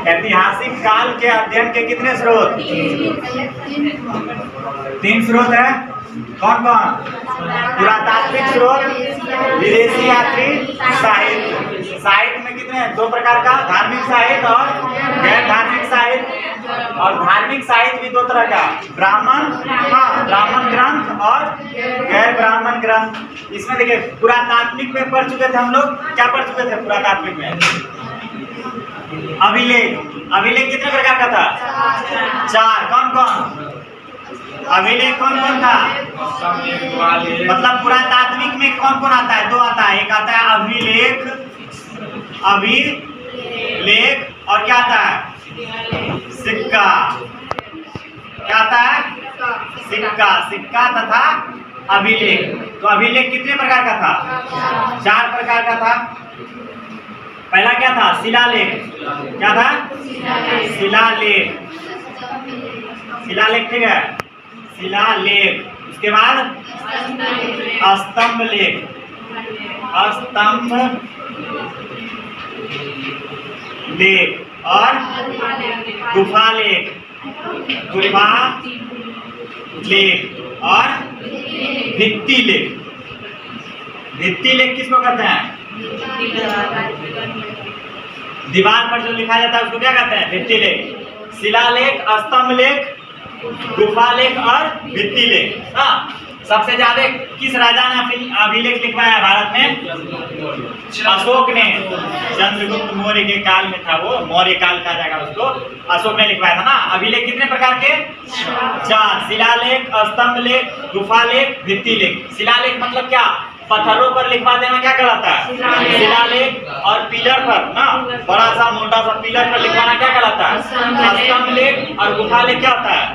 ऐतिहासिक काल के अध्ययन के कितने स्रोत? 3 स्रोत है। कौन कौन? पुरातात्विक स्रोत, विदेशी यात्री, साहित्य। साहित्य में कितने हैं? 2 प्रकार का, धार्मिक साहित्य और गैर धार्मिक साहित्य। और धार्मिक साहित्य भी 2 तरह का, ब्राह्मण, हाँ ब्राह्मण ग्रंथ और गैर ब्राह्मण ग्रंथ। इसमें देखिए पुरातात्विक में पढ़ चुके थे हम लोग, क्या पढ़ चुके थे पुरातात्विक में? अभिलेख। अभिलेख कितने प्रकार का था? 4। कौन कौन? अभिलेख कौन कौन था? मतलब पुरातात्विक में कौन कौन आता है? 2 आता है। एक आता है अभिलेख, अभिलेख और क्या आता है? सिक्का। क्या आता है? सिक्का। सिक्का तथा अभिलेख। तो अभिलेख कितने प्रकार का था? 4 प्रकार का था। पहला क्या था? शिलालेख। क्या था? शिलालेख। शिलालेख, ठीक है, शिलालेख। उसके बाद स्तंभ लेख। स्तंभ लेख और गुफा लेख। गुफा लेख और भित्ति लेख। भित्ति लेख किसको कहते हैं? दीवार पर जो लिखा जाता है उसको क्या कहते हैं? भित्ति लेख। शिलालेख, स्तंभ लेख, गुफा लेख और भित्ति लेख। हाँ, सबसे ज्यादा किस राजा ने अभिलेख लिखवाया भारत में? अशोक ने। चंद्रगुप्त मौर्य के काल में था वो, मौर्य काल कहा जाएगा उसको। अशोक ने लिखवाया था ना। अभिलेख कितने प्रकार के? 4। शिलालेख, स्तंभ लेख, गुफा लेख, भित्ति लेख। शिलालेख मतलब क्या? पत्थरों पर लिखवा देना क्या कहलाता है? शिलालेख। और पिलर पर ना, बड़ा सा मोटा सा पिलर पर लिखवाना क्या कहलाता है? स्तंभ लेख। और गुफा लेख क्या होता है?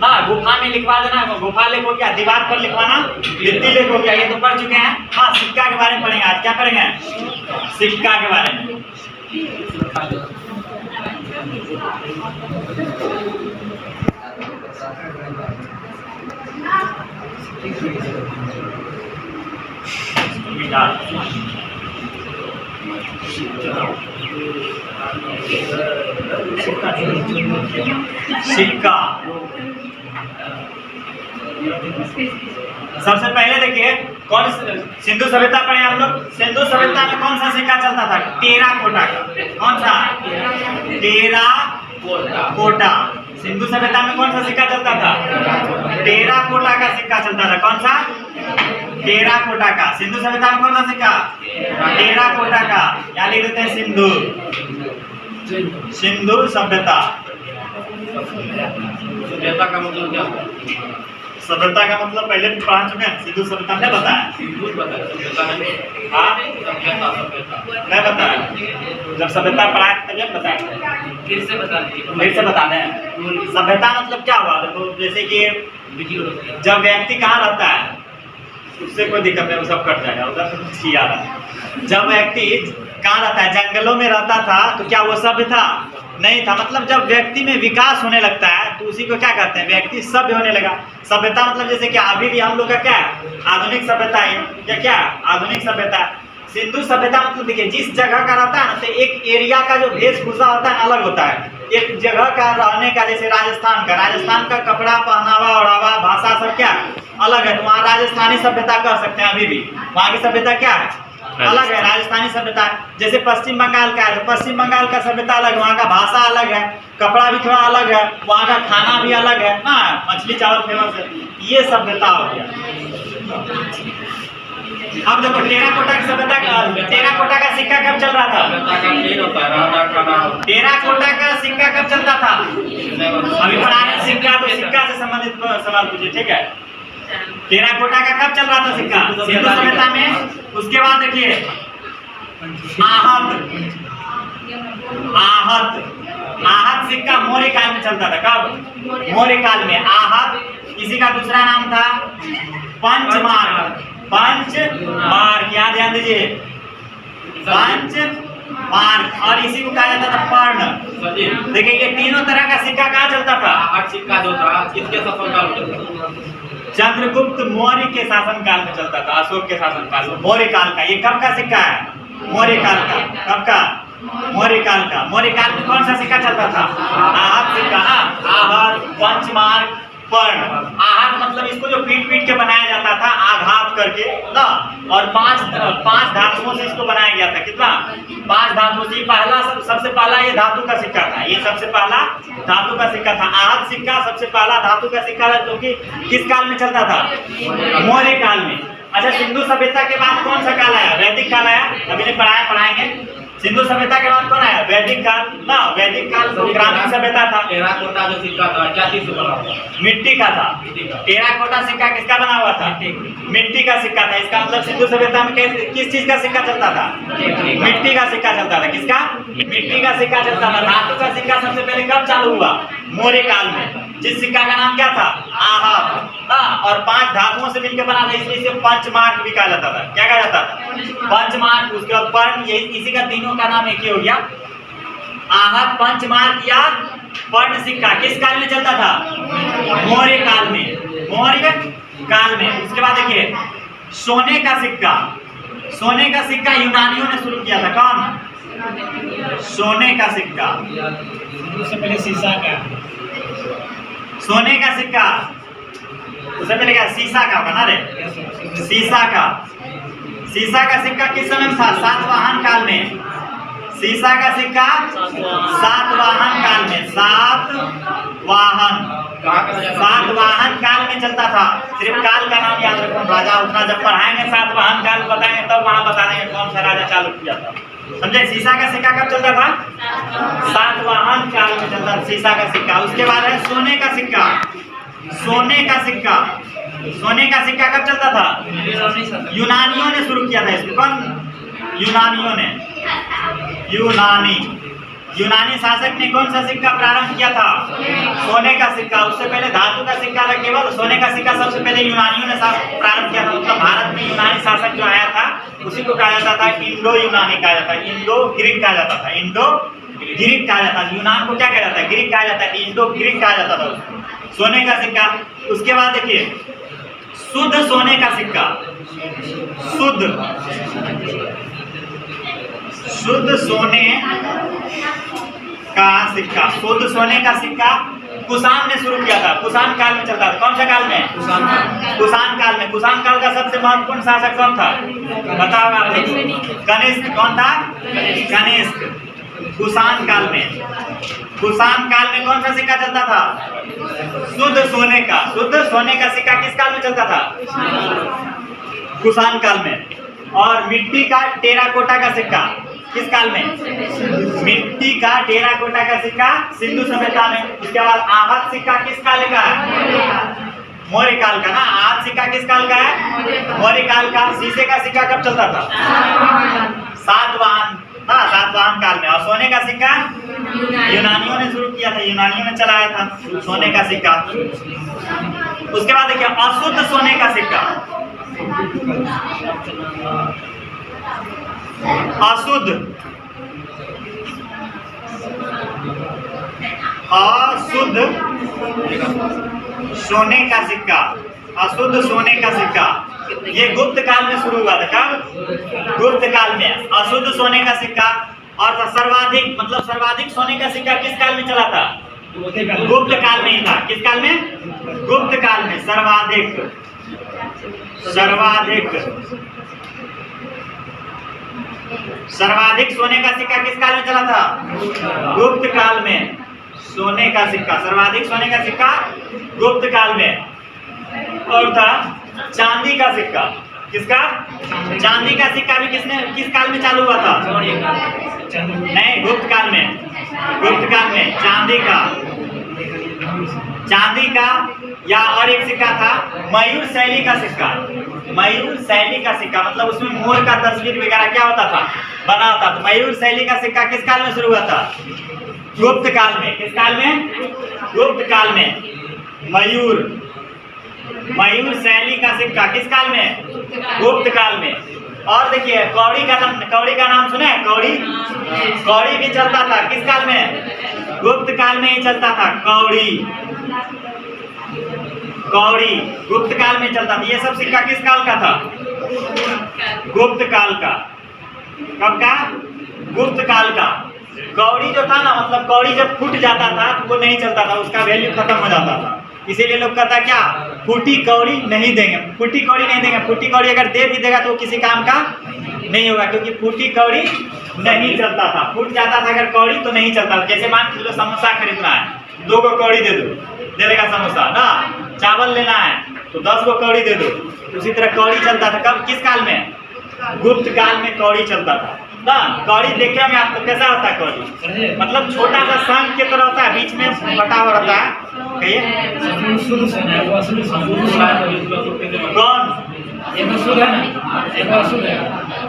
हाँ, गुफा में लिखवा देना, गुफा लेख हो गया। दीवार पर लिखवाना भित्ति लेख हो गया। ये तो पढ़ चुके हैं। हाँ, सिक्का के बारे में पढ़ेंगे आज। क्या पढ़ेंगे? सिक्का के बारे में। सिक्का। सबसे पहले देखिए कौन सिंधु सभ्यता पढ़े हम लोग। सिंधु सभ्यता में कौन सा सिक्का चलता था? टेराकोटा का। कौन सा? टेराकोटा। सिंधु सभ्यता में कौन सा सिक्का चलता था? टेराकोटा का सिक्का चलता था। कौन सा? टेराकोटा का। सिंधु सभ्यता में कौन सा सिक्का? टेराकोटा का। क्या लिख देते हैं? सिंधु। सिंधु सभ्यता। सभ्यता का मतलब क्या? सभ्यता का मतलब पहले भी पढ़ा चुके हैं। सिंधु सभ्यता ने बताया। सिंधु बताया, सभ्यता नहीं। हाँ, सभ्यता मैं बताया। जब सभ्यता पढ़ाया तब बताया। फिर से बता दीजिए। फिर से बता दें। सभ्यता मतलब क्या हुआ? तो जैसे कि जब व्यक्ति कहाँ रहता है उससे कोई दिक्कत नहीं, वो सब कट जाएगा। उधर से कुछ किया रहा। जब व्यक्ति कहाँ रहता है? जंगलों में रहता था, तो क्या वो सभ्य था? नहीं था। मतलब जब व्यक्ति में विकास होने लगता है तो उसी को क्या कहते हैं? व्यक्ति सभ्य होने लगा। सभ्यता मतलब जैसे कि अभी भी हम लोग का क्या है? आधुनिक सभ्यता है या क्या? आधुनिक सभ्यता। सिंधु सभ्यता मतलब देखिए जिस जगह का रहता है ना, तो एक एरिया का जो वेशभूषा होता है अलग होता है। एक जगह का रहने का, जैसे राजस्थान का कपड़ा, पहनावा, ओढ़ावा, भाषा सब क्या अलग है। तो वहाँ राजस्थानी सभ्यता कह सकते हैं। अभी भी वहाँ की सभ्यता क्या है? अलग है, राजस्थानी सभ्यता। जैसे पश्चिम बंगाल का है तो पश्चिम बंगाल का सभ्यता अलग, वहाँ का भाषा अलग है, कपड़ा भी थोड़ा अलग है, वहाँ का खाना भी अलग है ना, मछली चावल फेमस है। ये सभ्यता हो गया। अब देखो टेराकोटा की सभ्यता। टेराकोटा का सिक्का कब चल रहा था? टेराकोटा का सिक्का कब चलता था? अभी पुराने सिक्का, तो सिक्का से संबंधित सवाल पूछिए, ठीक है। टेराकोटा का कब चल रहा था सिक्का? सिंधु सभ्यता में। उसके बाद देखिए आहत सिक्का मौर्य काल में चलता था। कब? मौर्य काल में। आहत, इसी का दूसरा नाम था पंचमार्क। पंचमार्क, याद ध्यान दीजिए, पंचमार्क। और इसी को कहा जाता था पर्ण। देखिए ये तीनों तरह का सिक्का कहाँ चलता था? आहट सिक्का जो था किसके शासनकाल में चलता था? चंद्रगुप्त मौर्य के शासनकाल में चलता था। अशोक के शासनकाल में, मौर्य काल का। ये कब का सिक्का है? मौर्य काल का। कब का? मौर्य काल का। मौर्य काल में कौन सा सिक्का चलता था? आहत सिक्का ना। आहत, पंचमार्क, पर्ण। आहत मतलब इसको जो पीट पीट के बनाया जाता था आघात करके ना, और पांच धातुओं से इसको बनाया गया था। कितना? 5 धातुओं से। पहला सबसे पहला ये धातु का सिक्का था। ये सबसे पहला धातु का सिक्का था। आहत सिक्का सबसे पहला धातु का सिक्का था, जो कि किस काल में चलता था? मौर्य काल में। अच्छा, सिंधु सभ्यता के बाद कौन सा काल आया? वैदिक काल आया। अभी नहीं पढ़ाएंगे। सिंधु सभ्यता के बाद कौन आया? वैदिक काल ना। वैदिक काल तो ग्रामीण सभ्यता था। टेराकोटा जो सिक्का था क्या चीज से बना हुआ? मिट्टी का था। टेराकोटा सिक्का किसका बना हुआ था? मिट्टी का सिक्का था। इसका मतलब सिंधु सभ्यता में किस चीज का सिक्का चलता था? मिट्टी का सिक्का चलता था। किसका? मिट्टी का सिक्का चलता था। धातु का सिक्का सबसे पहले कब चालू हुआ? मौर्य काल में। जिस सिक्का का नाम क्या था? आहत। और 5 धातुओं से मिलकर बना था, इसलिए इसे पंचमार्क भी कहा जाता था। क्या कहा जाता था? पंचमार्क। उसके बाद पर्ण, यही इसी का तीनों का नाम एक ही हो गया। आहत, पंचमार्क या पर्ण सिक्का किस काल में चलता था? मौर्य काल में। मौर्य काल में। उसके बाद देखिए सोने का सिक्का। सोने का सिक्का यूनानियों ने शुरू किया था। कौन? सोने का सिक्का। उससे पहले शीशा का। सोने का सिक्का उससे पहले क्या? शीशा का बना रे। शीशा का। शीशा का सिक्का किस समय में था? सातवाहन काल में। शीशा का सिक्का सातवाहन काल में। सातवाहन काल में चलता था। सिर्फ काल का नाम याद रखो। राजा उतना जब पढ़ाएंगे सातवाहन काल बताएंगे तब वहां बता देंगे कौन सा राजा चालू किया था। समझे? शीशा का सिक्का कब चलता था? सातवाहन काल में चलता था शीशा का सिक्का। उसके बाद है सोने का सिक्का। सोने का सिक्का। सोने का सिक्का कब चलता था? यूनानियों ने शुरू किया था इसको। कौन? यूनानियों ने। यूनानी शासक ने कौन सा सिक्का प्रारंभ किया था? सोने का सिक्का। उससे पहले धातु का सिक्का था केवल। सोने का सिक्का सबसे पहले यूनानियों ने प्रारंभ किया था। मतलब भारत में यूनानी शासक जो आया था उसी को कहा जाता था इंडो यूनानी कहा जाता है। इंडो ग्रीक कहा जाता था। इंडो ग्रीक कहा जाता है। यूनान को क्या कहा जाता है? ग्रीक कहा जाता है। इंडो ग्रीक कहा जाता था उसको। सोने का सिक्का। उसके बाद देखिए शुद्ध सोने का सिक्का। शुद्ध सोने का सिक्का। शुद्ध सोने का सिक्का कुषाण ने शुरू किया था। कुषाण काल में चलता था। कौन सा काल में? कुषाण काल में। कुषाण काल का सबसे महत्वपूर्ण शासक कौन था? बताओ आप लोग। कनिष्क। कौन था? कनिष्क। कुषाण काल में। कुषाण काल में कौन सा सिक्का चलता था? शुद्ध सोने का। शुद्ध सोने का सिक्का किस काल में चलता था? कुषाण काल में। और मिट्टी का टेराकोटा का सिक्का किस काल में? मिट्टी का टेराकोटा का सिक्का सिंधु सभ्यता में। उसके बाद आहत सिक्का किस काल का है? मौर्य काल का ना। आहत सिक्का किस काल का है? मौर्य काल का। शीशे का सिक्का कब चलता था? सातवाहन काल में। और सोने का सिक्का यूनानियों ने शुरू किया था। यूनानियों ने चलाया था सोने का सिक्का। उसके बाद देखिए अशुद्ध सोने का सिक्का। अशुद्ध सोने का सिक्का। अशुद्ध सोने का सिक्का ये गुप्त काल में शुरू हुआ था। कब? गुप्त काल में अशुद्ध सोने का सिक्का। और सर्वाधिक मतलब सर्वाधिक सोने का सिक्का किस काल में चला था? गुप्त काल में ही था। किस काल में? गुप्त काल में। सर्वाधिक सोने का सिक्का किस काल में चला था? गुप्त काल में। सोने का सिक्का सर्वाधिक सोने का सिक्का गुप्त काल में। और था चांदी का सिक्का। किसका? चांदी का सिक्का भी किस काल में चालू हुआ था? नहीं, गुप्त काल में। गुप्त काल में चांदी का या और एक सिक्का था मयूर शैली का सिक्का। मयूर शैली का सिक्का मतलब उसमें मोर का तस्वीर वगैरह क्या होता था? बना होता था। मयूर शैली का सिक्का किस काल में शुरू हुआ था? गुप्त काल में। किस काल में? गुप्त काल में। मयूर शैली का सिक्का किस काल में? गुप्त काल में। और देखिए कौड़ी का नाम सुना है? कौड़ी भी चलता था। किस काल में? गुप्त काल में ही चलता था। कौड़ी गुप्त काल में चलता था। ये सब सिक्का किस काल का था? गुप्त काल का। कब का? गुप्त काल का। कौड़ी जो था ना, मतलब कौड़ी जब फूट जाता था तो वो नहीं चलता था, उसका वैल्यू खत्म हो जाता था। इसीलिए लोग कहता क्या, फूटी कौड़ी नहीं देंगे, फूटी कौड़ी नहीं देंगे। फूटी कौड़ी अगर दे भी देगा तो वो किसी काम का नहीं होगा, क्योंकि फूटी कौड़ी नहीं चलता था। फूट जाता था अगर कौड़ी तो नहीं चलता था। जैसे मान लो समोसा खरीदना है, 2 को कौड़ी दे दो, दे देगा समोसा ना। चावल लेना है तो 10 को कौड़ी दे दो। उसी तरह कौड़ी चलता था। कब, किस काल में? गुप्त काल में कौड़ी चलता था ना। कौड़ी देखने में आपको कैसा होता है? कौड़ी मतलब छोटा सा शंख की तरह होता है, बीच में बटा हुआ रहता है। कहिए शुद्ध सोना है, वो असली सोना है। कौन? एक शुद्ध है ना, एक अशुद्ध है।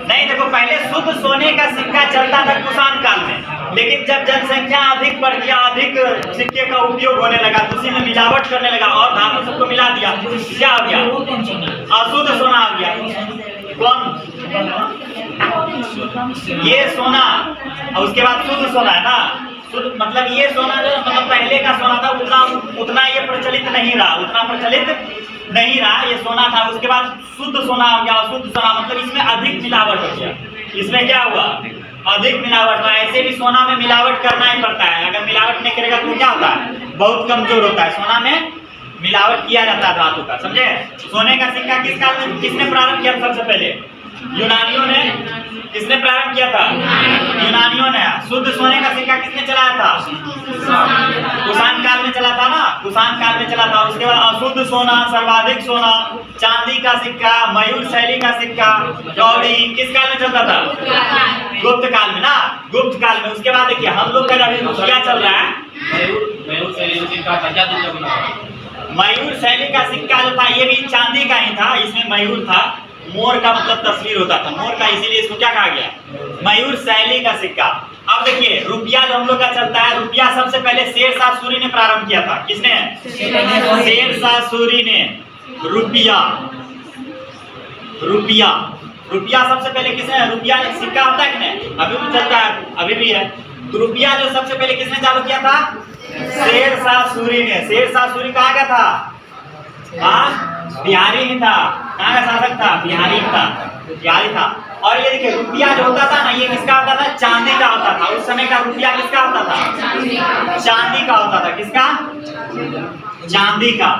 नहीं, देखो पहले शुद्ध सोने का सिक्का चलता था कुषाण काल में, लेकिन जब जनसंख्या अधिक बढ़ गया, अधिक सिक्के का उपयोग होने लगा, तो उसी में मिलावट करने लगा और धातु सबको मिला दिया, क्या हो गया? वो कौन सोना है? अशुद्ध सोना हो गया। कौन? ये सोना, और उसके बाद शुद्ध सोना है ना। शुद्ध मतलब ये सोना जो मतलब पहले का सोना था, उतना ये प्रचलित नहीं रहा, उतना प्रचलित नहीं रहा ये सोना था। उसके बाद शुद्ध सोना हो गया। अशुद्ध सोना मतलब इसमें अधिक मिलावट हो गया। इसमें क्या हुआ? अधिक मिलावट हुआ। ऐसे भी सोना में मिलावट करना ही पड़ता है, अगर मिलावट नहीं करेगा तो क्या होता है? बहुत कमजोर होता है। सोना में मिलावट किया जाता है धातु का, समझे? सोने का सिक्का किस काल में, किसने प्रारंभ किया? सबसे पहले यूनानियों ने। किसने प्रारंभ किया था? यूनानियों ने। शुद्ध सोने का सिक्का किसने चलाया था? कुषाण काल में चला था ना, कुषाण काल में चला था। उसके बाद अशुद्ध सोना, सर्वाधिक सोना, चांदी का सिक्का, मयूर शैली का सिक्का, कौड़ी किस काल में चलता था? गुप्त काल में ना, गुप्त काल में। उसके बाद देखिए हम लोग का अभी क्या चल रहा है? मयूर शैली का सिक्का था, क्या दिन बना? मयूर शैली का सिक्का जो था ये भी चांदी का ही था। इसमें मयूर था, मोर का मतलब तस्वीर होता था मोर का, इसीलिए इसको क्या कहा गया? मयूर शैली का सिक्का। अब देखिए रुपया जो हम लोग का चलता है, रुपया सबसे पहले शेरशाह सूरी ने प्रारंभ किया था। किसने? शेरशाह सूरी ने। रुपया, रुपया, रुपया सबसे पहले किसने? रुपया सिक्का होता है कि नहीं? अभी भी चलता है, अभी भी है। तो रुपया जो सबसे पहले किसने चालू किया था? शेरशाह सूरी ने। शेरशाह सूरी कहाँ का था? बिहारी ही था। कहाँ का शासक था? बिहारी था, बिहारी था। और ये देखिए रुपया जो होता था ना, ये किसका होता था? चांदी का होता था। उस समय का रुपया किसका होता था? चांदी का होता था। किसका? चांदी का।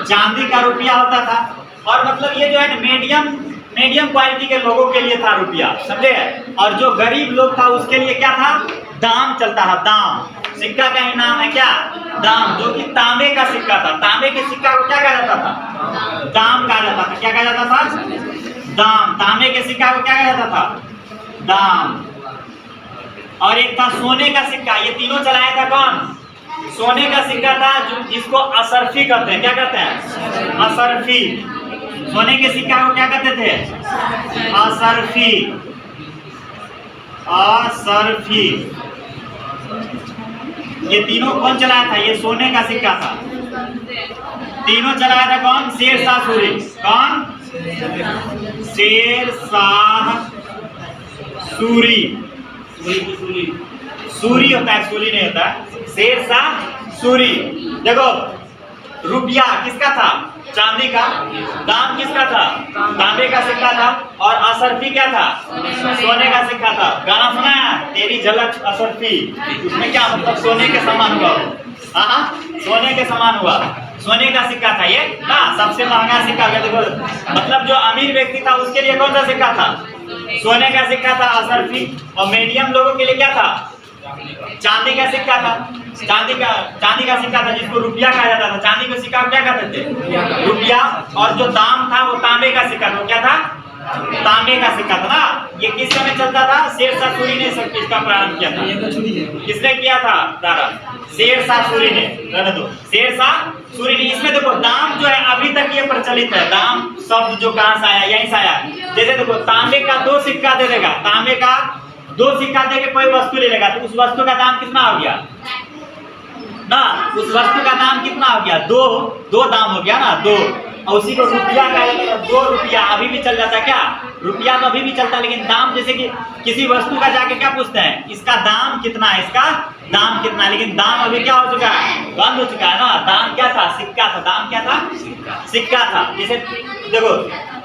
चांदी का रुपया होता था। और मतलब ये जो है मीडियम क्वालिटी के लोगों के लिए था रुपया, समझे? और जो गरीब लोग था उसके लिए क्या था? दाम चलता था, दाम। सिक्का का ही नाम है क्या? दाम, जो कि तांबे का सिक्का था। तांबे के सिक्का को क्या कहा जाता था? दाम कहा जाता था। क्या कहा जाता था? दाम। तांबे के सिक्का को क्या कहा जाता था? दाम। और एक था सोने का सिक्का। ये तीनों चलाया था कौन? सोने का सिक्का था जिसको असरफी कहते हैं। क्या कहते हैं? असरफी। सोने के सिक्का को क्या कहते थे? असरफी। असरफी। ये तीनों कौन चलाया था? ये सोने का सिक्का था। तीनों चलाया था कौन? शेरशाह सूरी। कौन? शेरशाह सूरी। सूरी होता है, सूरी नहीं होता है। शेरशाह सूरी। देखो रुपया किसका था? चांदी का। दाम किसका था? तांबे का सिक्का था। और असरफी क्या था? सोने का सिक्का था। गाना सुना है? तेरी झलक असरफी। उसमें क्या मतलब? सोने के समान हुआ। हाँ, सोने के समान हुआ। सोने का सिक्का था ये ना, सबसे महंगा सिक्का। देखो मतलब जो अमीर व्यक्ति था उसके लिए कौन सा सिक्का था? सोने का सिक्का था, असरफी। और मीडियम लोगों के लिए क्या था? चांदी का सिक्का था। चांदी का सिक्का था जिसको रुपया कहा जाता था। चांदी का सिक्का क्या कहते थे? रुपया। और जो दाम था वो तांबे का सिक्का था। क्या था? तांबे का सिक्का था ना। ये किस समय चलता था? शेरशाह सूरी ने सब इसका प्रारंभ किया था। किसने किया था प्रारंभ? शेरशाह सूरी ने। रहने दो, शेरशाह सूरी ने। इसमें देखो दाम जो है अभी तक ये प्रचलित है। दाम शब्द जो कहाँ से आया? यहीं से आया। जैसे देखो तांबे का 2 सिक्का दे देगा, तांबे का 2 सिक्का दे के कोई वस्तु ले लेगा तो उस वस्तु का दाम कितना हो गया ना? उस वस्तु का दाम कितना हो गया? 2 दाम हो गया ना, 2। और उसी को रुपया का 2 रुपया अभी भी चल जाता है। क्या? रुपया तो अभी भी चलता है, लेकिन दाम जैसे कि किसी वस्तु का जाके क्या पूछते हैं? इसका दाम कितना है? इसका दाम कितना? लेकिन दाम अभी क्या हो चुका है? बंद हो चुका है ना। दाम क्या था? सिक्का था। दाम क्या था? सिक्का था। जैसे देखो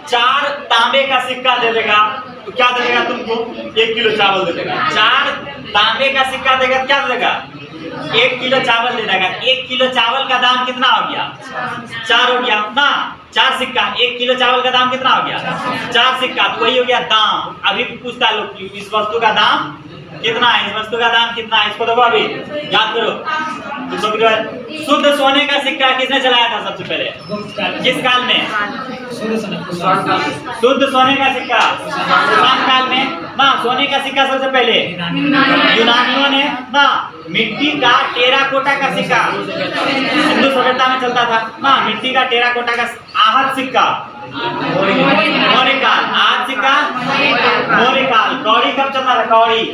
4 तांबे का सिक्का दे देगा तो क्या देगा तुमको? 1 किलो चावल दे देगा। 4 तांबे का सिक्का देगा क्या देगा? 1 किलो चावल दे देगा। 1 किलो चावल का दाम कितना हो गया? 4 हो गया ना। 4 सिक्का, 1 किलो चावल का दाम कितना हो गया? 4 सिक्का, तो वही हो गया दाम। अभी पूछता है लोग इस वस्तु का दाम कितना है, इस वस्तु का दाम कितना है, इसको देखो अभी याद करो। तो शुद्ध सोने का सिक्का किसने चलाया था सबसे पहले? किस काल में? शुद्ध सोने का सिक्का पुरान काल में ना। सोने का सिक्का सबसे पहले यूनानियों ने ना। मिट्टी का टेराकोटा का सिक्का सिंधु सभ्यता में चलता था ना। मिट्टी का टेराकोटा का आहत सिक्का मौर्य काल, आज सिक्का मौर्य काल। कौड़ी कब चलता था? कौड़ी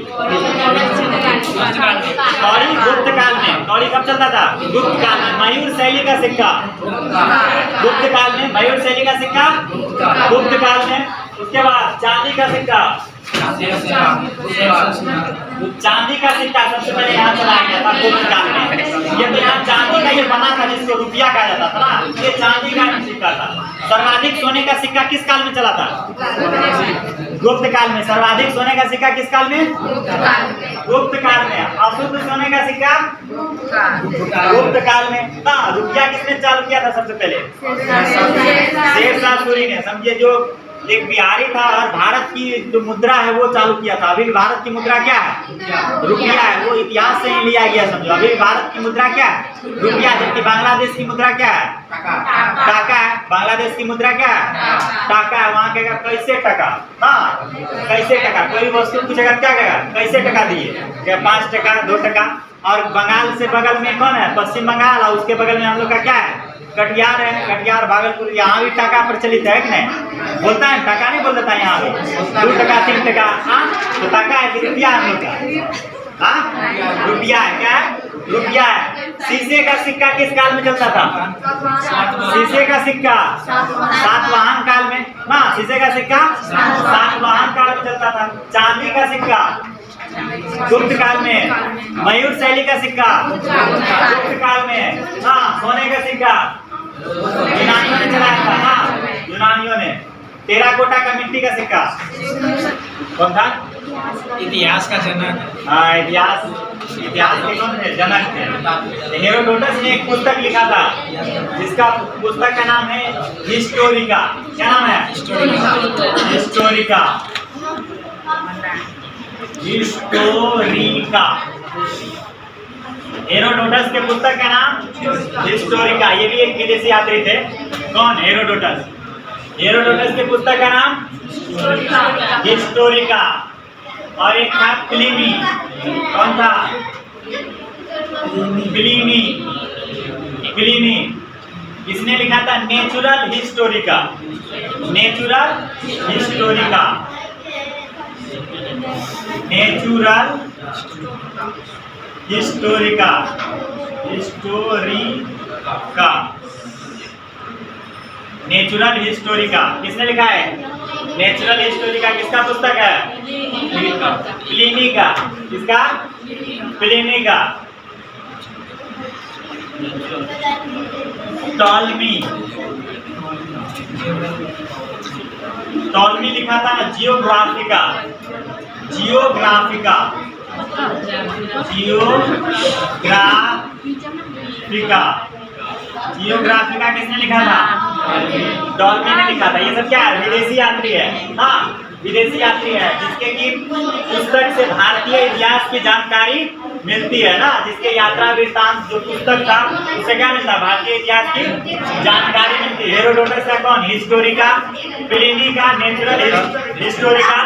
गुप्त काल में। कौड़ी कब चलता था? गुप्त काल में। मयूर शैली का सिक्का गुप्त काल में। मयूर शैली का सिक्का गुप्त काल में। उसके बाद चांदी का सिक्का। चांदी का सिक्का सबसे पहले यहाँ चलाया गया था गुप्त काल में। ये तो यहाँ चांदी का ये बना था जिसको रुपया कहा जाता था ना। ये चांदी का सिक्का था। सर्वाधिक सोने का सिक्का किस काल में चला था? गुप्त काल में। सर्वाधिक सोने का सिक्का किस काल में? गुप्त काल में। अशुद्ध सोने का सिक्का गुप्त काल में ना। रुपया किसने चालू किया था सबसे पहले? शेरशाह सूरी ने। समझिए जो एक बिहारी था और भारत की जो मुद्रा है वो चालू किया था। अभी भारत की मुद्रा क्या है? रुपया है। वो इतिहास से ही लिया गया समझो। अभी भारत की मुद्रा क्या है? रुपया। जबकि बांग्लादेश की मुद्रा क्या है? टाका है। बांग्लादेश की मुद्रा क्या है? टाका है। वहाँ कहेगा कैसे टका। हाँ कैसे टका। कोई वस्तु पूछेगा क्या कहेगा? कैसे टका दिए? क्या 5 टका 2 टका। और बंगाल से बगल में कौन है? पश्चिम बंगाल। और उसके बगल में हम लोग का क्या है? कटिहार है। कटिहार भागलपुर। यहाँ भी टका प्रचलित है कि नहीं? बोलता है टका नहीं बोल देता यहाँ भी 2 टका 3 टका। हाँ तो टका है कि रुपया हम लोग का? हाँ रुपया है। क्या है? रुपया है। शीशे का सिक्का किस काल में चलता था? शीशे का सिक्का सातवाहन काल में ना। शीशे का सिक्का सातवाहन काल में चलता था। चांदी का सिक्का गुप्त काल में। मयूर शैली का सिक्का गुप्त काल में। हाँ सोने का सिक्का यूनानियों ने चलाया था ना। यूनानियों ने। टेराकोटा का मिट्टी का सिक्का कौन था? इतिहास का जनक। हाँ इतिहास के कौन थे? जनक थे। हेरोडोटस ने एक पुस्तक लिखा था जिसका पुस्तक का नाम है हिस्टोरिका। क्या नाम है? हिस्टोरिका। हिस्टोरिका। हेरोडोटस के पुस्तक का नाम हिस्टोरिका। ये भी एक विदेशी यात्री थे। कौन? हेरोडोटस। हेरोडोटस के पुस्तक का नाम हिस्टोरिका। और एक था प्लिनी। कौन था? प्लिनी। इसने लिखा था natural Historica. Natural Historica. Natural Historica. Natural Historica किसने लिखा है? नेचुरल हिस्टोरिका किसका पुस्तक है? प्लिनी का। किसका? प्लिनी का। टॉलमी लिखा था जियोग्राफिका। जियोग्राफिका किसने लिखा था? टॉलमी ने लिखा था। ये सब क्या है? विदेशी यात्री है। हाँ विदेशी यात्री है जिसके की पुस्तक से भारतीय इतिहास की जानकारी मिलती है ना। जिसके यात्रा वृत्तांत जो पुस्तक था उससे क्या मिलता है? भारतीय इतिहास की जानकारी मिलती है। हेरोडोटस का कौन? हिस्टोरिका। प्लिनी का नेचुरल हिस्टोरिका।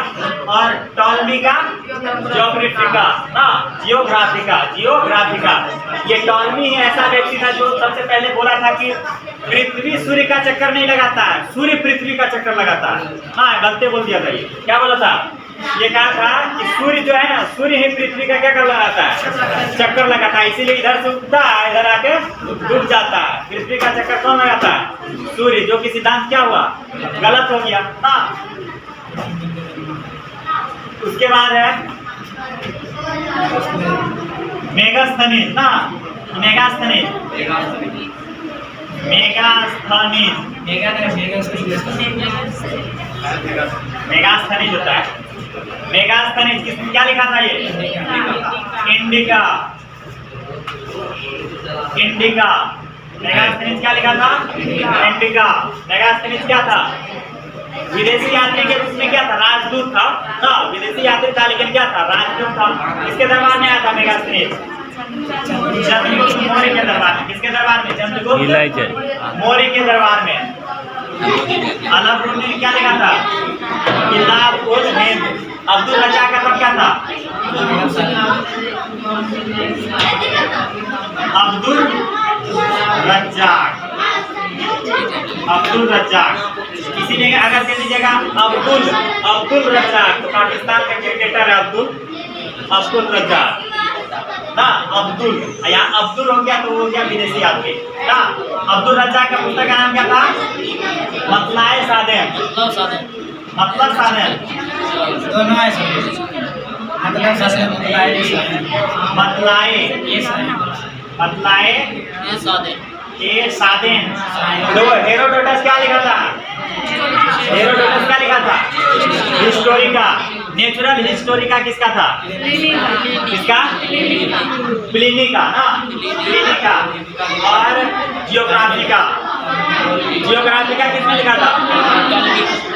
और टॉलमी का ज्योग्राफिका ना। जियोग्राफिका। ये टॉलमी ही ऐसा व्यक्ति था जो सबसे पहले बोला था कि पृथ्वी सूर्य का चक्कर नहीं लगाता है, सूर्य पृथ्वी का चक्कर लगाता है। हाँ गलती बोल दिया था। ये क्या बोला था? ये कहा था कि सूर्य जो है ना, सूर्य ही पृथ्वी का क्या कर लगाता है? चक्कर लगाता है। इसीलिए इधर से उठता है, इधर आके डूब जाता है। पृथ्वी का चक्कर कौन लगाता है? सूर्य। जो कि सिद्धांत क्या हुआ? गलत हो गया। हाँ उसके बाद है मेगास्थनीज ना। मेगास्थनीज होता है। मेगास्थनीज किसने क्या लिखा था ये? इंडिका। इंडिका। मेगास्थनीज क्या लिखा था? इंडिका। मेगास्थनीज क्या था? विदेशी यात्री के रूप में क्या था? राजदूत था ना, विदेशी यात्री था लेकिन क्या था? राजदूत था। किसके दरबार में आया था मेगास्थनीज? चंद्रगुप्त मौर्य के दरबार में। किसके दरबार में? चंद्रगुप्त मौर्य के दरबार में। अलाउद्दीन ने क्या लिखा था? किताब उल हिंद। अब्दुल रज्जाक का नाम क्या था? अब्दुल रज्जाक। अब्दुल रज्जाक। किसी ने अगर कह दीजिएगा अब्दुल रज्जाक तो पाकिस्तान का क्रिकेटर है अब्दुल रज्जाक ना। अब्दुल या अब्दुल हो गया तो वो हो गया विदेशी आदमी ना। अब्दुल रज्जाक का पुस्तक का नाम क्या था? मतलाए सादेन। मतलब सादेन दोनों है सब। मतलब सादेन मतलाए ये सादेन। तो हेरोडोटस क्या लिखा था? हेरोडोटस क्या लिखा था? हिस्टोरिका। नेचुरल हिस्टोरिका किसका था? किसका? प्लिनी का ना। प्लिनी का। और जियोग्राफिका किसने लिखा था?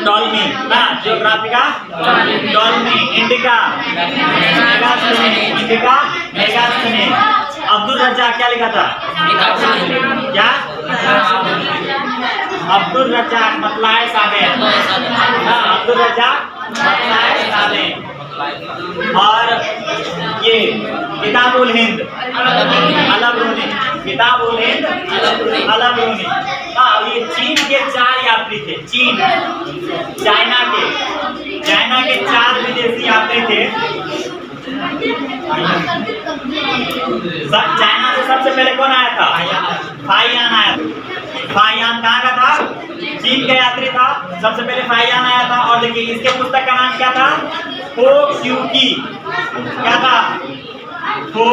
टॉलमी ना। जियोग्राफिका टॉलमी। इंडिका मेगास्थनीज। अब्दुल रज्जाक क्या लिखा था? क्या? अब्दुल रज्जाक मतलाए सादेन। अब्दुल रज्जाक मतलाए सादेन। और ये किताब उल हिंद अलाउद्दीन। किताब उल हिंद अलाउद्दीन। हाँ, ये चीन के 4 यात्री थे। चाइना के 4 विदेशी यात्री थे। चाइना से सबसे पहले कौन आया था? फाइयान आया था। फाइयान कहाँ का था? चीन का यात्री था। सबसे पहले फाइयान आया था। और देखिए इसके पुस्तक का नाम क्या था? हो क्यू की। क्या था? हो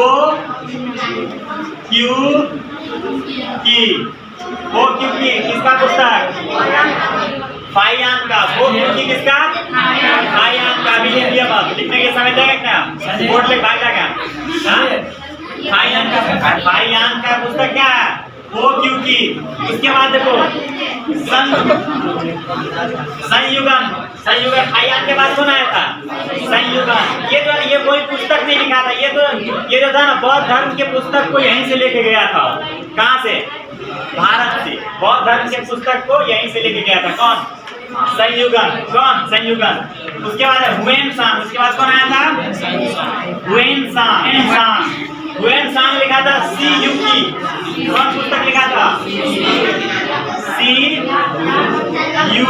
क्यू की किसका पुस्तक? फाइयान का। हो क्यू की किसका? फाइयान का। अभी लिख दिया बात लिखने के समय देगा क्या? बोर्ड ले भाग जाएगा। फाइयान का पुस्तक क्या है? हो क्यू की। उसके बाद देखो संयुगन। फाइयान के बाद कौन आया था? संयुगन। ये जो ये कोई पुस्तक नहीं लिखा था। ये जो था ना बौद्ध धर्म के पुस्तक को यहीं से लेके गया था। कहाँ से? भारत से। बौद्ध धर्म के पुस्तक को यहीं से लेके गया था। कौन? संयुगन। कौन? संयुगन। उसके बाद हुएनसांग। उसके बाद कौन आया था? हुएनसांग लिखा था सी यू की। कौन पुस्तक लिखा था? सी यू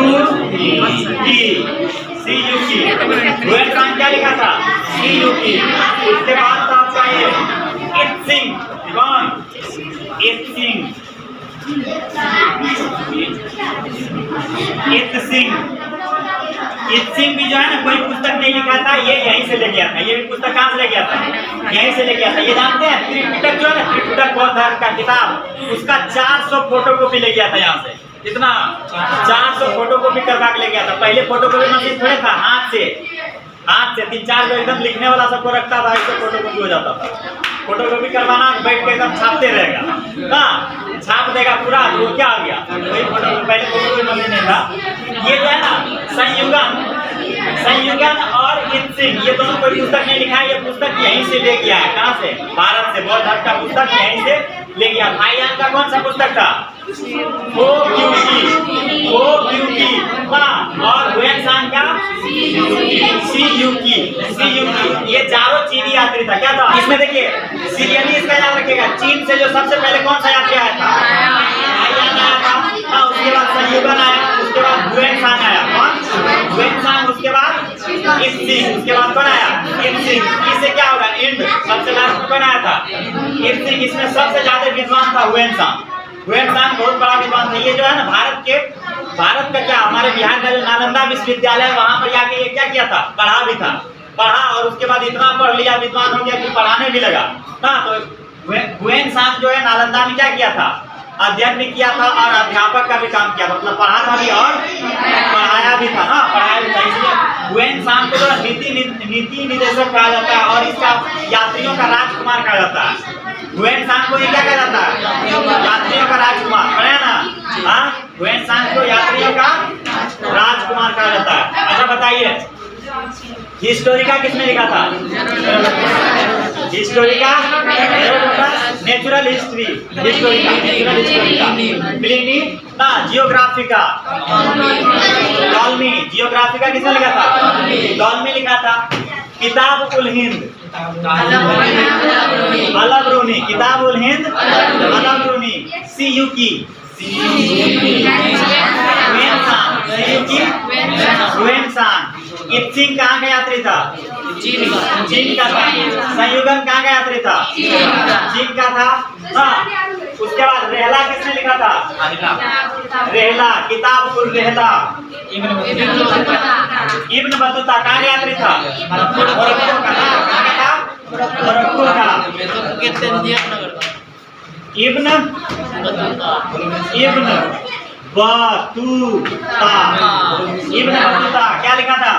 की। हुएनसांग क्या लिखा था? सी यू की। उसके बाद था आपका ये इत्सिंग। कौन? इत्सिंग भी जो है ना कोई पुस्तक नहीं लिखा था। ये यहीं से ले गया था। ये भी पुस्तक कहाँ से ले गया था? यहीं से ले गया था। ये जानते हैं त्रिपिटक जो है ना, त्रिपिटक बौद्ध धर्म का किताब, उसका 400 फोटोकॉपी ले गया था यहाँ से। कितना? 400 फोटोकॉपी करवा के ले गया था। पहले फोटोकॉपी मशीन थोड़े था, हाथ से 3-4 लोग एकदम लिखने वाला सबको रखता था, इससे फोटोकॉपी हो जाता था। फोटोकॉपी करवाना बैठ के एकदम छापते रहेगा ना, छाप देगा पूरा। तो वो क्या आ गया? वही फोटोकॉपी। पहले फोटोकॉपी मशीन नहीं था। ये जो है ना संयुगन और इत्सिंग, ये दोनों कोई पुस्तक नहीं लिखा है। ये पुस्तक यहीं से ले गया है। कहाँ से? भारत से। बौद्ध धर्म का पुस्तक यहीं से ले गया। फाइयान का कौन सा पुस्तक था? हो क्यू की। और हुएनसांग का सी यू की। ये चारों चीनी यात्री था। क्या था? इसमें देखिए सीरियली इसका याद रखिएगा। चीन से जो सबसे पहले कौन सा यात्री आया था? फाइयान आया था। उसके बाद संयुगन आया। उसके बाद हुएनसांग आया। कौन? हुएनसांग। उसके बाद इत्सिंग। उसके बाद कौन आया? इत्सिंग। इससे क्या होगा? इंड। सबसे लास्ट में कौन आया था? इत्सिंग। इसमें सबसे ज्यादा विद्वान था हुएनसांग बहुत बड़ा विद्वान था। ये जो है ना भारत का क्या, हमारे बिहार का जो नालंदा विश्वविद्यालय, वहां पर जाके ये क्या किया था? पढ़ा और उसके बाद इतना पढ़ लिया, विद्वान हो गया कि पढ़ाने भी लगा ना। तो हुएनसांग जो है नालंदा में क्या किया था? अध्ययन भी किया था और अध्यापक का भी काम किया था, मतलब पढ़ा था भी और पढ़ाया भी था ना, पढ़ाया भी था। इसलिए हुएन सांग को नीति निदेशक कहा जाता है और इसका यात्रियों का राजकुमार कहा जाता है। हुएन सांग को ये क्या कहा जाता है? यात्रियों का राजकुमार, पढ़े ना? हाँ, हुएन सांग को यात्रियों का राजकुमार कहा जाता है। अच्छा बताइए, हिस्टोरिका किसने लिखा था? Historica natural history, Historica natural Historica. Pliny ना जियोग्राफिका, टॉलमी जियोग्राफिका किसने लिखा था? टॉलमी लिखा था। किताब उल हिंद अल-बरूनी, किताब उल हिंद अल-बरूनी। सीयूकी इत्सिंग कहाँ का यात्री था? चीन का था। संयुगम कहाँ का यात्री था? चीन का था। हाँ, उसके बाद रेहला किसने लिखा था? रेहला, किताब उल रेहला। इब्न बतूता कहाँ का यात्री था? मोरक्को का था। कहाँ का था? मोरक्को का। इब्न बतूता, इब्न बतूता क्या लिखा था?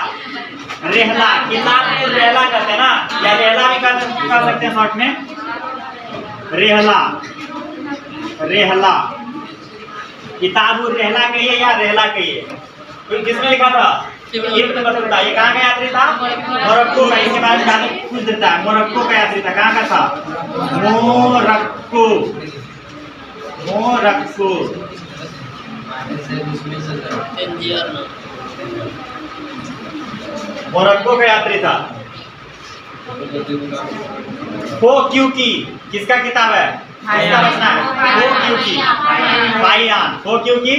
रेहला, किताब उल रेहला कहते हैं ना, या रेहला भी कर सकते हैं शॉर्ट में। रेहला, रेहला, किताब उल रेहला कहिए या रेहला कहिए। तो किसने लिखा था? Ibn Battuta. ये कहाँ का यात्री था? मोरक्को का। इसके बारे में पूछ देता है, मोरक्को का यात्री था। कहाँ का था? Morocco, Morocco. मोरक्को का यात्री था। हो क्यों की किसका किताब है? किसका रचना है? हो क्यों की फाइयान, हो क्यों की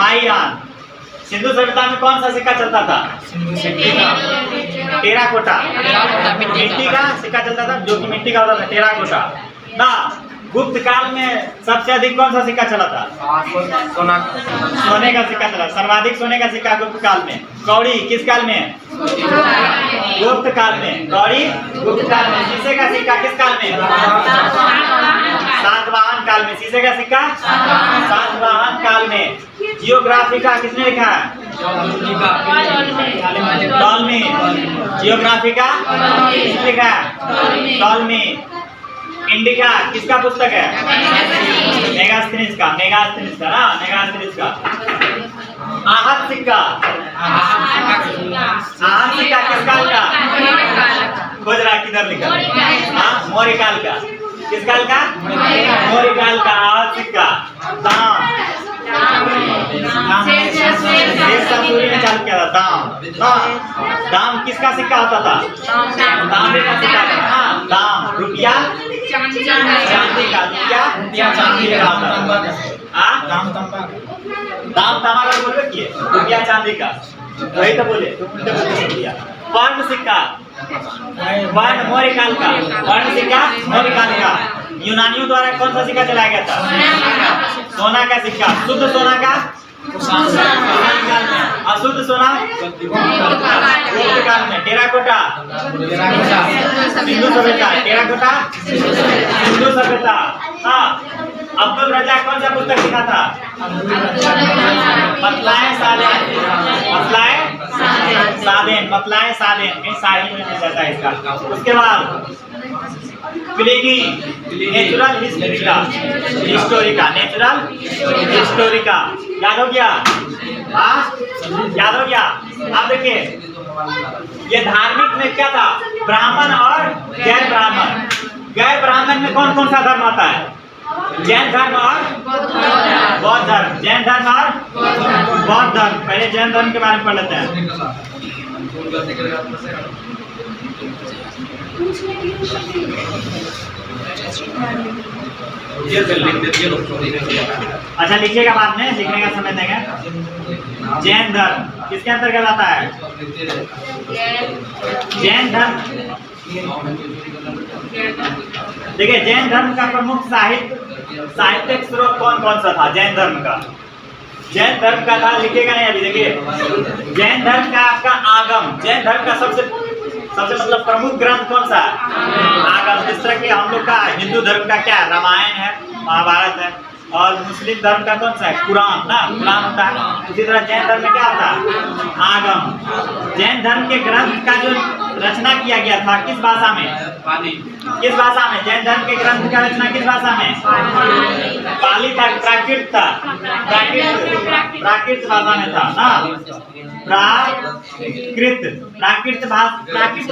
फाइयान। सिंधु सभ्यता में कौन सा सिक्का चलता था? टेराकोटा, मिट्टी का सिक्का चलता था, जो कि मिट्टी का होता था, टेराकोटा ना। गुप्त काल में सबसे अधिक कौन सा सिक्का चला था? सोने का सिक्का चला। सर्वाधिक सोने का सिक्का गुप्त काल में। कौड़ी किस काल में? गुप्त काल में। कौड़ी गुप्त काल में। शीशे का सिक्का किस काल में? सातवाहन काल में। शीशे का सिक्का सातवाहन काल में। जियोग्राफिका किसने लिखा है? टॉलमी। जियोग्राफिका किसने लिखा है? टॉलमी। इंडिका किसका पुस्तक है? मेगास्थनीज का, मेगास्थनीज का ना, मेगास्थनीज का। आहत सिक्का, आहत सिक्का किस काल का? खोज रहा किधर लिखा? हाँ, मौर्य काल का। किस काल का? मौर्य काल का आहत सिक्का। दाम, ने चालू किया था। दाम, दाम किसका सिक्का होता था? तांबे का सिक्का था। हाँ, दाम। रुपया चांदी का, रुपया चांदी का होता था। दाम तांबा का बोल रखिए, रुपया चांदी का, वही तो बोले। वर्ण सिक्का, वर्ण मौर्य काल का। वर्ण सिक्का मौर्य काल का। यूनानियों द्वारा कौन सा सिक्का चलाया गया था? सोना का सिक्का। शुद्ध सोना का काल में, अशुद्ध सोना गुप्त काल में। टेराकोटा सिंधु सभ्यता, टेराकोटा सिंधु सभ्यता। हाँ, अब्दुल रज़ाक कौन सा पुस्तक लिखा था? मतलाए सादेन, मतलाए सादेन, मतलाए सादेन। कहीं साहिल में मिल जाता है इसका। उसके बाद Pliny natural Historica, Historica natural Historica. याद हो गया? हाँ, याद हो गया? अब देखिए, ये धार्मिक में क्या था? ब्राह्मण और गैर ब्राह्मण। गैर ब्राह्मण में कौन कौन सा धर्म आता है? जैन धर्म और बौद्ध धर्म। जैन धर्म और बौद्ध धर्म। पहले जैन धर्म के बारे में पढ़ लेते हैं। अच्छा, लिखिएगा बाद में, लिखने का समय देंगे। जैन धर्म किसके अंतर्गत आता है? जैन धर्म। देखिए, जैन धर्म का प्रमुख साहित्यिक स्रोत कौन कौन सा था? जैन धर्म का, जैन धर्म का था, लिखेगा नहीं अभी। देखिए, जैन धर्म का आपका आगम। जैन धर्म का सबसे मतलब प्रमुख ग्रंथ कौन सा है? आगम। जिस तरह के हम लोग का हिंदू धर्म का क्या है? रामायण है, महाभारत है। और मुस्लिम धर्म का कौन सा है? कुरान ना, कुरान होता है। उसी तरह जैन धर्म में क्या होता है? आगम। जैन धर्म के ग्रंथ का जो रचना किया गया था किस भाषा में? पाली। किस भाषा में? जैन धर्म के ग्रंथ का रचना किस भाषा में? पाली था, प्राकृत था, प्राकृत भाषा में था ना, प्राकृत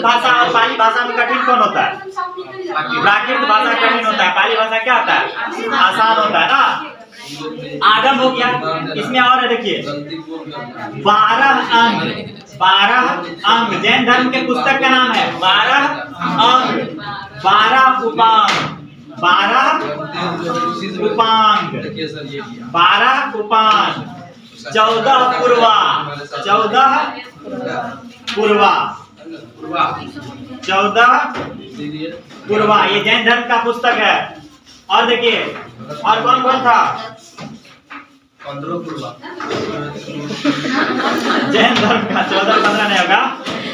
भाषा और पाली भाषा में कठिन कौन होता है? प्राकृत भाषा कठिन होता है, पाली भाषा क्या होता है? आसान होता है ना। आगम हो गया। इसमें और है देखिए 12 अंग, 12 अंग। जैन धर्म के पुस्तक का नाम है 12 अंग, 12 उपांग, 12 उपांग, 12 उपांग, 14 पूर्वा, 14 पूर्वा, 14 पूर्वा। ये जैन धर्म का पुस्तक है। और देखिए और कौन कौन था? 15 पूर्वा। जैन धर्म का 14-15 नहीं होगा।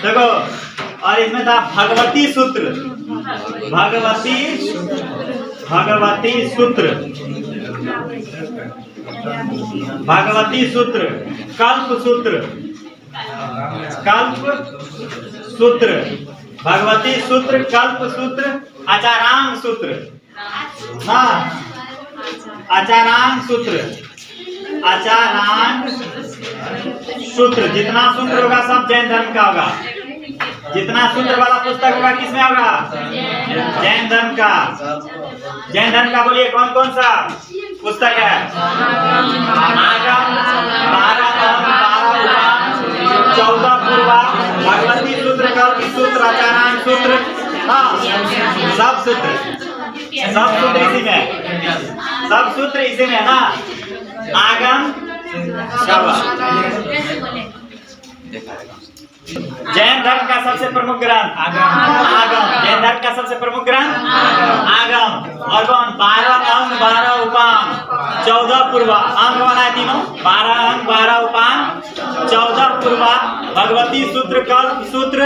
देखो और इसमें था भगवती सूत्र, भगवती सूत्र, भगवती सूत्र, कल्प सूत्र, कल्प सूत्र, भगवती सूत्र, कल्प सूत्र, आचारांग सूत्र, हाँ आचारांग सूत्र, आचारांग सूत्र। जितना सूत्र होगा सब जैन धर्म का होगा। जितना सूत्र वाला पुस्तक होगा किसमें होगा? जैन धर्म का। जैन धर्म का बोलिए कौन कौन सा पुस्तक है? आगम, 12 अंग, 12 उपांग, 14 पूर्वा, भगवती सूत्र, कल्प सूत्र, आचारांग सूत्र, हाँ सब सूत्र इसी में, सब सूत्र इसी में ना। आगम जैन धर्म का सबसे प्रमुख ग्रंथ आगम। जैन धर्म का सबसे प्रमुख ग्रंथ आगम। और कौन? 12 अंग, 12 उपांग, 14 पूर्वा। अंग वाला है तीनों, 12 अंग, 12 उपांग, 14 पूर्वा, भगवती सूत्र, कल्प सूत्र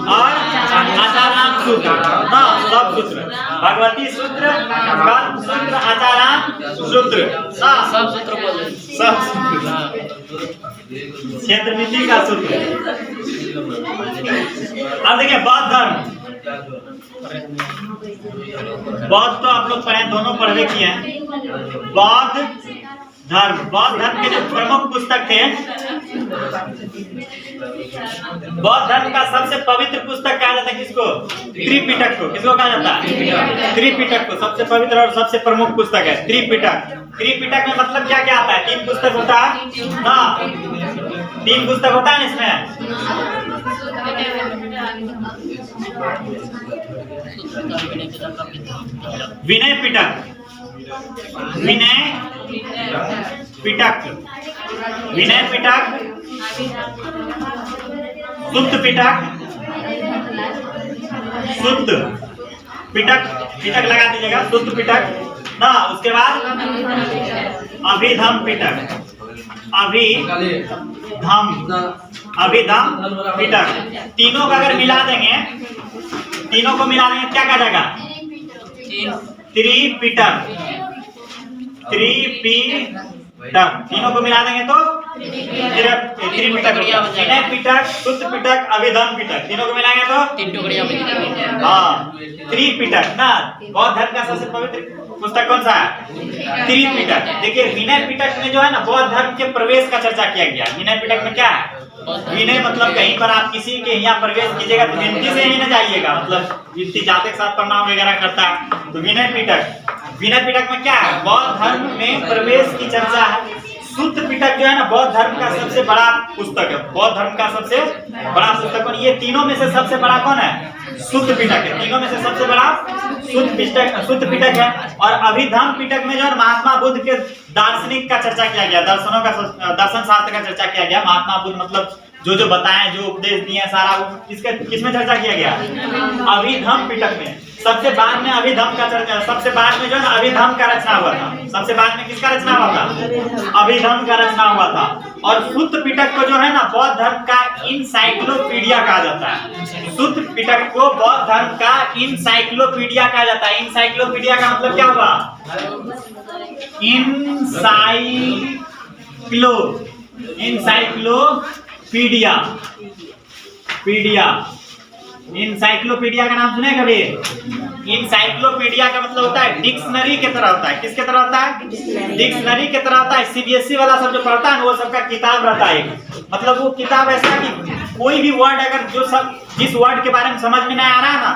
और आचारांग सूत्र, हाँ सब सूत्र। भगवती सूत्र, कल्प सूत्र, आचारांग सूत्र, हाँ सब सूत्र बोले, सब सूत्र। क्षेत्र नीति का सूत्र। अब देखिए बौद्ध धर्म। बौद्ध तो आप लोग पढ़े, दोनों पढ़वे किए हैं। बौद्ध धर्म, बौद्ध धर्म के जो प्रमुख पुस्तक थे, बौद्ध धर्म का सबसे पवित्र पुस्तक कहा जाता है किसको? त्रिपिटक को। किसको कहा जाता है? त्रिपिटक को सबसे पवित्र और सबसे प्रमुख पुस्तक है त्रिपिटक। त्रिपिटक में मतलब क्या क्या आता है? 3 पुस्तक होता है ना, 3 पुस्तक होता है इसमें। विनय पिटक, विनय पिटक, विनय पिटक, सुत्त पिटक, सुत्त पिटक, पिटक लगा दीजिएगा, सुत्त पिटक ना। उसके बाद अभिधम पिटक, अभिधम पिटक। तीनों का अगर मिला देंगे, तीनों को मिला देंगे क्या कहा जाएगा? त्रिपिटक, त्रिपिटक। तीनों को मिला देंगे तो त्रिपिटक। विनय पिटक, सुत्त पिटक, अभिधम पिटक, तीनों को मिलाएंगे तो हाँ त्रिपिटक ना। बौद्ध धर्म का सबसे पवित्र पुस्तक कौन सा है? त्रिपिटक। देखिए विनय पिटक में जो है ना बौद्ध धर्म के प्रवेश का चर्चा किया गया। विनय पिटक में क्या है? विनय मतलब कहीं पर आप किसी के यहाँ प्रवेश कीजिएगा तो विनती से ही न जाइएगा, मतलब विनती जाते के साथ प्रणाम वगैरह करता है तो विनय पिटक। विनय पिटक में क्या है? बौद्ध धर्म में प्रवेश की चर्चा है। सुत्त पिटक जो है ना बौद्ध धर्म का सबसे बड़ा पुस्तक है। बौद्ध धर्म का सबसे बड़ा पुस्तक कौन? ये तीनों में से सबसे बड़ा कौन है? सुत्त पिटक है। तीनों में से सबसे बड़ा सुत्त पिटक है। और अभिधम पिटक में जो है महात्मा बुद्ध के दार्शनिक का चर्चा किया गया, दर्शनों का, दर्शन शास्त्र का चर्चा किया गया। महात्मा बुद्ध मतलब जो जो बताएं, जो उपदेश दिए सारा इसके किसमें चर्चा किया गया? अभिधम पिटक में। सबसे बाद में अभिधम का चर्चा, सबसे बाद में जो है अभिधम का रचना हुआ था। सबसे बाद में किसका रचना हुआ था? अभिधम का रचना हुआ था। और सुत्त पिटक को जो है ना बौद्ध धर्म का इनसाइक्लोपीडिया कहा जाता है। सुत्त पिटक को बौद्ध धर्म का इनसाइक्लोपीडिया कहा जाता है। इनसाइक्लोपीडिया का मतलब क्या हुआ? इंसाइक्लोपीडिया। इंसाइक्लोपीडिया का नाम सुने कभी? इंसाइक्लोपीडिया का मतलब होता है डिक्शनरी की तरह होता है। किसके तरह होता है? डिक्शनरी की तरह होता है। सीबीएसई वाला सब जो पढ़ता है ना, वो सबका किताब रहता है। मतलब वो किताब ऐसा कि कोई भी वर्ड अगर जिस वर्ड के बारे में समझ में नहीं आ रहा है ना,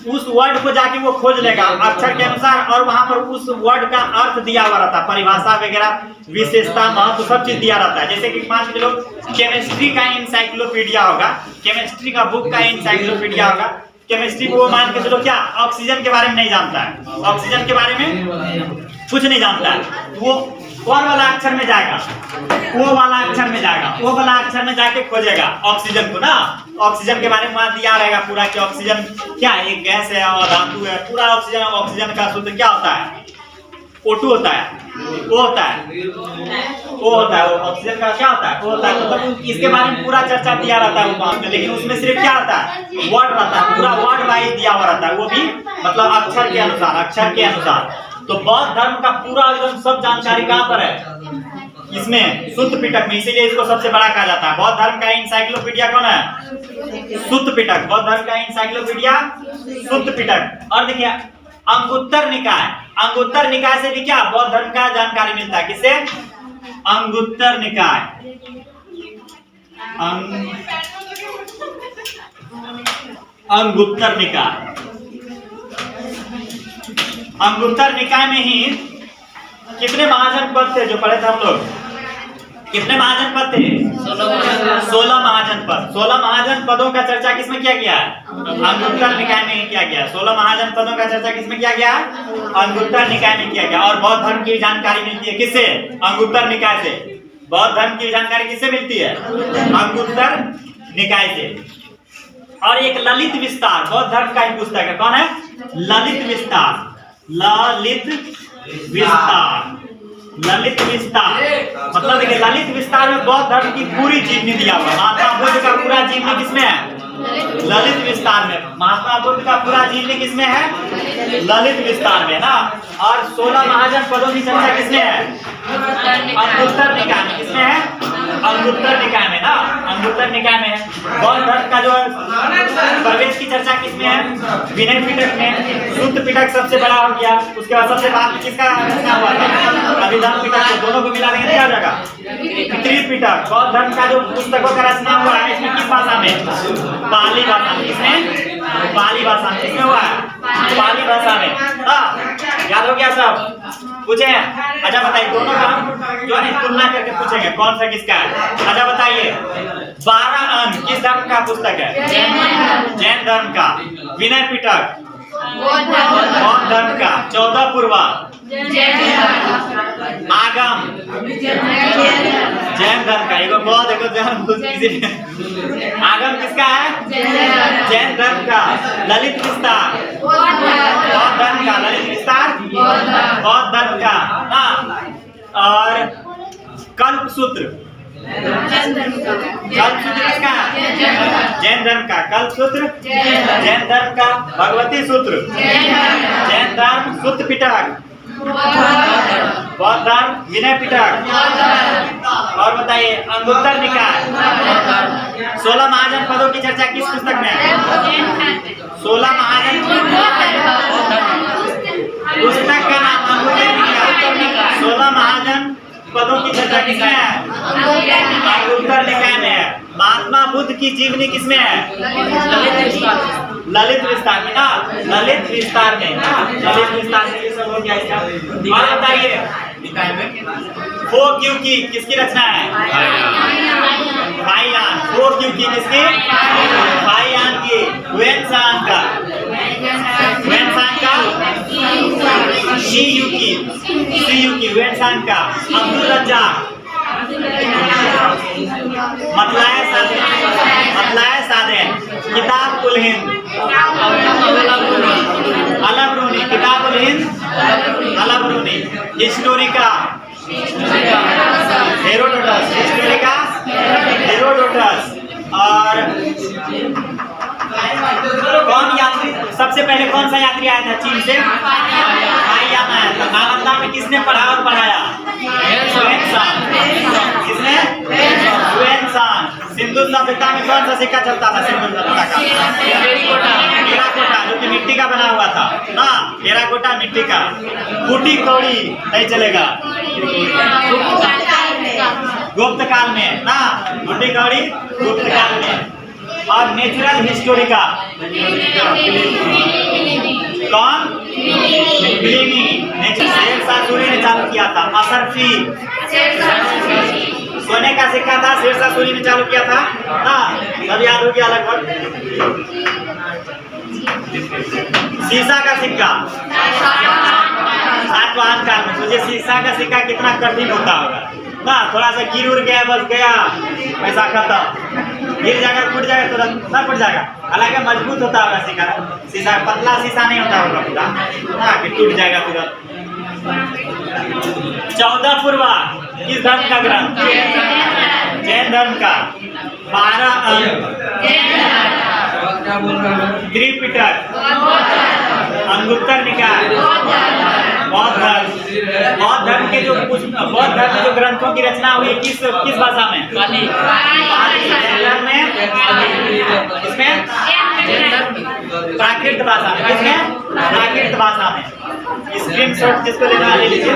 उस वर्ड को जाके वो खोज लेगा अक्षर के अनुसार, और वहां पर उस वर्ड का अर्थ दिया हुआ रहता है, परिभाषा वगैरह, विशेषता, महत्व सब चीज दिया रहता है। जैसे कि मान लो केमिस्ट्री का इंसाइक्लोपीडिया होगा, केमिस्ट्री का बुक का इंसाइक्लोपीडिया होगा। केमिस्ट्री को वो मान के चलो क्या ऑक्सीजन के बारे में नहीं जानता है, ऑक्सीजन के बारे में कुछ नहीं जानता है, वो कौन वाला अक्षर में जाएगा? वो वाला अक्षर में जाएगा, वो वाला अक्षर में जाके खोजेगा ऑक्सीजन को ना। ऑक्सीजन के बारे में वहां दिया रहेगा पूरा कि ऑक्सीजन क्या है, एक गैस है और धातु है, पूरा ऑक्सीजन। ऑक्सीजन का सूत्र क्या होता है? O2 होता है, वो होता है, वो होता है, वो ऑक्सीजन का क्या होता है? वो होता है। मतलब इसके बारे में पूरा चर्चा दिया रहता है वो, लेकिन उसमें सिर्फ क्या रहता है? वर्ड रहता है, पूरा वर्ड वाइज दिया हुआ रहता है, वो भी मतलब अक्षर के अनुसार, अक्षर के अनुसार। तो बौद्ध धर्म का पूरा एकदम सब जानकारी कहाँ पर है? इसमें सुत्त पिटक में, इसीलिए इसको सबसे बड़ा कहा जाता है। बौद्ध धर्म का इंसाइक्लोपीडिया कौन है? सुत्त पिटक। बौद्ध धर्म का इंसाइक्लोपीडिया सुत्त पिटक। और देखिए अंगुत्तर निकाय, अंगुत्तर निकाय से भी क्या बौद्ध धर्म का जानकारी मिलता है? किससे? अंगुत्तर निकाय। अंगुत्तर निकाय, अंगुत्तर निकाय में ही कितने महाजन पद थे जो पढ़े थे हम लोग? कितने महाजन पद थे? 16 महाजन पद। 16 महाजन पदों का चर्चा किसमें किया गया है? अंगुत्तर निकाय में ही किया गया। 16 महाजन पदों का चर्चा किसमें किया गया? अंगुत्तर निकाय में किया गया। और बौद्ध धर्म की जानकारी मिलती है किससे? अंगुत्तर निकाय से। बौद्ध धर्म की जानकारी किससे मिलती है? अंगुत्तर निकाय से। और एक ललित विस्तार बौद्ध धर्म का ही पुस्तक है। कौन है? ललित विस्तार। ललित विस्तार, ललित विस्तार मतलब देखिए ललित विस्तार में बौद्ध धर्म की पूरी जीवनी दिया हुआ। महात्मा बुद्ध का पूरा जीवनी किसमें है? ललित विस्तार में। महात्मा बुद्ध का पूरा जीवनी किसमें है? ललित विस्तार में ना। और 16 महाजन पदों की चर्चा किसमें है? अंगुत्तर निकाय में। किसमें है? अंगुत्तर निकाय में ना, अंगुत्तर निकाय में है। बौद्ध धर्म का जो प्रवेश की चर्चा किसमें है? विनय पिटक में। सुत्त पिटक सबसे बड़ा हो गया, उसके बाद सबसे बाद किसका रचना हुआ था? अभिधान पिटक। दोनों को मिला देंगे क्या हो जाएगा? त्रिपिटक। बौद्ध धर्म का जो पुस्तकों का रचना हुआ है इसमें किस भाषा में? पाली भाषा में। किसमें? पाली भाषा में। किसमें हुआ है? पाली भाषा में। याद हो गया सब? पूछे? अच्छा बताइए, दोनों का जो है तुलना करके पूछेंगे कौन सा किसका है। अच्छा बताइए 12 अंक किस धर्म का पुस्तक है? जैन धर्म का। विनय पिटक बौद्ध धर्म का। 14 पूर्वा आगम जैन धर्म का। एक बौद्ध एक जैन। आगम किसका है? जैन धर्म का। ललित विस्तार बौद्ध धर्म का। ललित विस्तार बौद्ध धर्म का ना। और कल्पसूत्र किसका? जैन धर्म का। कल्पसूत्र जैन धर्म का। भगवती सूत्र जैन धर्म। सुत्त पिटक बौद्ध धर्म। विनय पिटक। और बताइए अंगुत्तर निकाय। 16 महाजन पदों की चर्चा किस पुस्तक में है? 16 महाजन पुस्तक का नाम अंगुत्तर निकाय। 16 महाजन पदों की चर्चा किसमें है? अंगुत्तर निकाय में है। महात्मा बुद्ध की जीवनी किसमें है? ललित विस्तार में ना। ललित विस्तार में ना। ललित विस्तार में ये सब हो गया इसका। और बताइए फो क्यू की किसकी रचना है? फाइयान। फो क्यू की किसकी? फाइयान की। वेनसान का। वेनसान का। शी यू की। वेनसान का। अब्दुल रज्जाक। मतलाए सादेन। किताब ul Hind. Alberuni. Kitab ul Hind Alberuni. Historica Herodotus. Historica Herodotus. और कौन यात्री सबसे पहले कौन सा यात्री आया था चीन से? हाईयान आया था। नालंदा में किसने पढ़ा और पढ़ाया? ह्वेनसांग। किसने? ह्वेनसांग। सिंधु सभ्यता में कौन सा सिक्का चलता था? सिंधु सभ्यता का टेराकोटा, जो कि मिट्टी का बना हुआ था ना। टेराकोटा मिट्टी का। बूटी कौड़ी नहीं चलेगा गुप्त काल में ना। बूटी कौड़ी गुप्त काल में। और नेचुरल हिस्टोरिका कौन? प्लिनी। शेरशाह सूरी ने चालू किया था। असरफी सोने का सिक्का था, शेरशाह सूरी ने चालू किया था ना। सब याद हो गया लगभग। शीशा का सिक्का सातवाहन काल में। मुझे शीशा का सिक्का कितना कठिन होता होगा ना। थोड़ा सा गिर उड़ गया, बस गया, पैसा खत्म। गिर जाएगा, टूट जाएगा, तुरंत ना टूट जाएगा। हालांकि मजबूत होता होगा सिक्का। शीशा पतला शीशा नहीं होता होगा पूरा ना कि टूट जाएगा तुरंत। 14 पूर्वा किस धर्म का ग्रंथ? जैन धर्म का। 12 अंक त्रिपिटक, अंगुत्तर निकाय, बौद्ध धर्म। बौद्ध धर्म के जो बौद्ध धर्म में जो ग्रंथों की रचना हुई किस भाषा में? पाली में। इसमें प्राकृत भाषा में। किसमें? प्राकृत भाषा में। स्क्रीनशॉट जिसको लेना ले लीजिए।